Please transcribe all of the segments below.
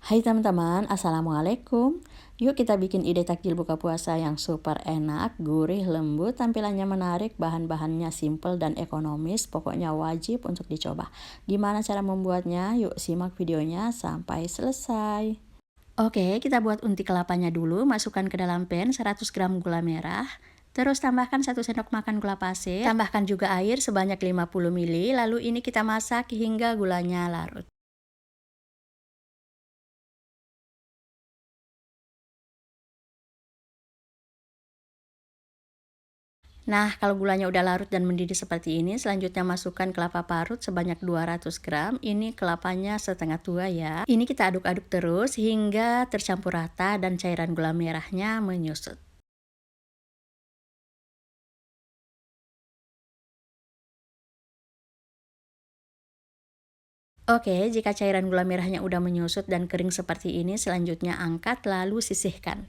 Hai teman-teman, Assalamualaikum. Yuk kita bikin ide takjil buka puasa yang super enak, gurih, lembut, tampilannya menarik, bahan-bahannya simple dan ekonomis, pokoknya wajib untuk dicoba. Gimana cara membuatnya? Yuk simak videonya sampai selesai. Oke, kita buat unti kelapanya dulu, masukkan ke dalam pan 100 gram gula merah. Terus tambahkan 1 sendok makan gula pasir, tambahkan juga air sebanyak 50 ml, lalu ini kita masak hingga gulanya larut. Nah, kalau gulanya udah larut dan mendidih seperti ini, selanjutnya masukkan kelapa parut sebanyak 200 gram. Ini kelapanya setengah tua ya. Ini kita aduk-aduk terus hingga tercampur rata dan cairan gula merahnya menyusut. Oke, jika cairan gula merahnya udah menyusut dan kering seperti ini, selanjutnya angkat lalu sisihkan.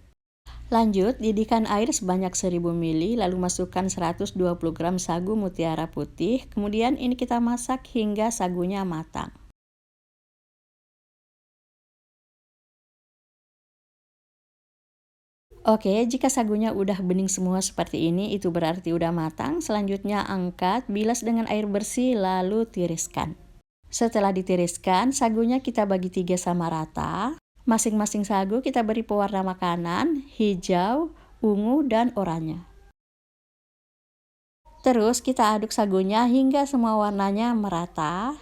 Lanjut, didihkan air sebanyak 1000 ml, lalu masukkan 120 gram sagu mutiara putih. Kemudian ini kita masak hingga sagunya matang. Oke, jika sagunya udah bening semua seperti ini, itu berarti udah matang. Selanjutnya angkat, bilas dengan air bersih, lalu tiriskan. Setelah ditiriskan, sagunya kita bagi 3 sama rata. Masing-masing sagu kita beri pewarna makanan, hijau, ungu, dan oranye. Terus kita aduk sagunya hingga semua warnanya merata.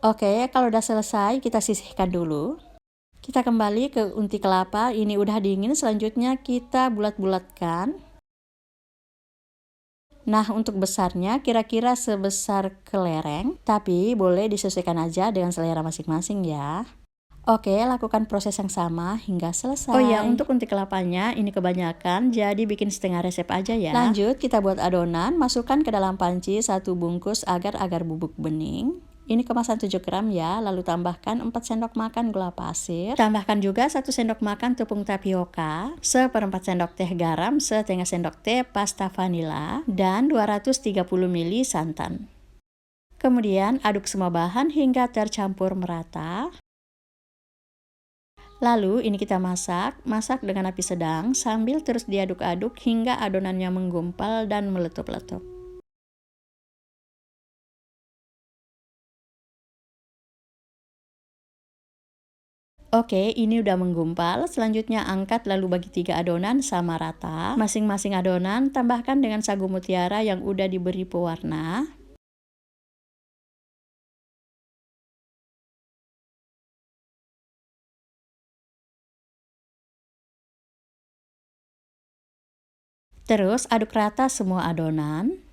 Oke, kalau udah selesai, kita sisihkan dulu. Kita kembali ke unti kelapa, ini udah dingin, selanjutnya kita bulat-bulatkan. Nah, untuk besarnya kira-kira sebesar kelereng, tapi boleh disesuaikan aja dengan selera masing-masing ya. Oke, lakukan proses yang sama hingga selesai. Oh ya, untuk unti kelapanya ini kebanyakan, jadi bikin setengah resep aja ya. Lanjut, kita buat adonan, masukkan ke dalam panci 1 bungkus agar-agar bubuk bening. Ini kemasan 7 gram ya, lalu tambahkan 4 sendok makan gula pasir. Tambahkan juga 1 sendok makan tepung tapioka, seperempat sendok teh garam, setengah sendok teh pasta vanila, dan 230 ml santan. Kemudian aduk semua bahan hingga tercampur merata. Lalu ini kita masak dengan api sedang sambil terus diaduk-aduk hingga adonannya menggumpal dan meletup-letup. Oke, ini udah menggumpal. Selanjutnya angkat lalu bagi 3 adonan sama rata. Masing-masing adonan tambahkan dengan sagu mutiara yang udah diberi pewarna. Terus aduk rata semua adonan.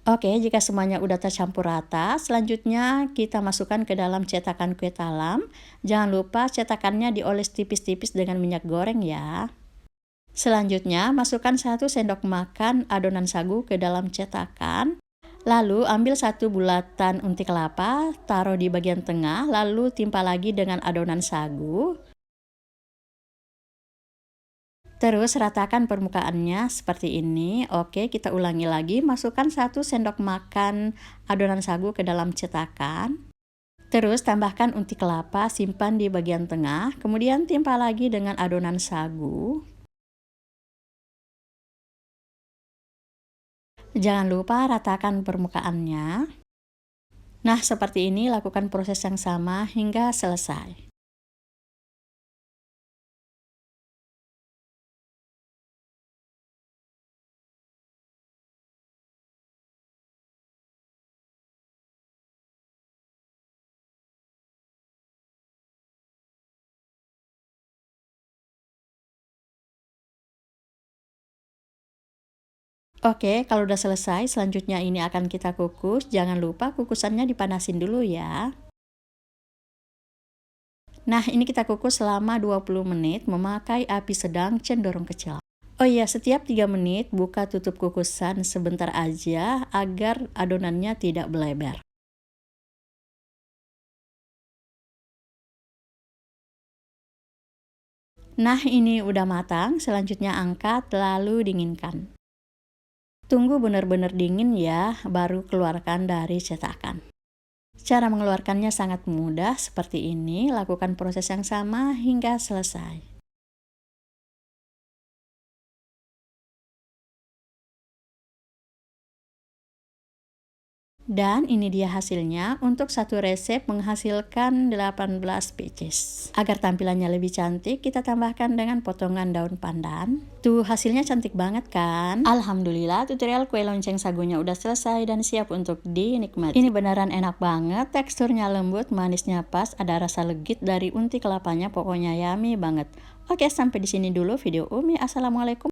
Oke, jika semuanya udah tercampur rata, selanjutnya kita masukkan ke dalam cetakan kue talam. Jangan lupa cetakannya dioles tipis-tipis dengan minyak goreng ya. Selanjutnya, masukkan 1 sendok makan adonan sagu ke dalam cetakan. Lalu ambil 1 bulatan unti kelapa, taruh di bagian tengah, lalu timpa lagi dengan adonan sagu. Terus ratakan permukaannya seperti ini. Oke, kita ulangi lagi. Masukkan 1 sendok makan adonan sagu ke dalam cetakan. Terus tambahkan unti kelapa, simpan di bagian tengah. Kemudian timpa lagi dengan adonan sagu. Jangan lupa ratakan permukaannya. Nah, seperti ini lakukan proses yang sama hingga selesai. Oke, kalau udah selesai, selanjutnya ini akan kita kukus. Jangan lupa kukusannya dipanasin dulu ya. Nah, ini kita kukus selama 20 menit memakai api sedang cenderung kecil. Oh iya, setiap 3 menit buka tutup kukusan sebentar aja agar adonannya tidak melebar. Nah, ini udah matang, selanjutnya angkat lalu dinginkan. Tunggu benar-benar dingin ya, baru keluarkan dari cetakan. Cara mengeluarkannya sangat mudah seperti ini, lakukan proses yang sama hingga selesai. Dan ini dia hasilnya. Untuk satu resep menghasilkan 18 pieces. Agar tampilannya lebih cantik, kita tambahkan dengan potongan daun pandan. Tuh, hasilnya cantik banget kan? Alhamdulillah, tutorial kue lonceng sagunya udah selesai dan siap untuk dinikmati. Ini beneran enak banget, teksturnya lembut, manisnya pas, ada rasa legit dari unti kelapanya, pokoknya yummy banget. Oke, sampai di sini dulu video Umi. Assalamualaikum.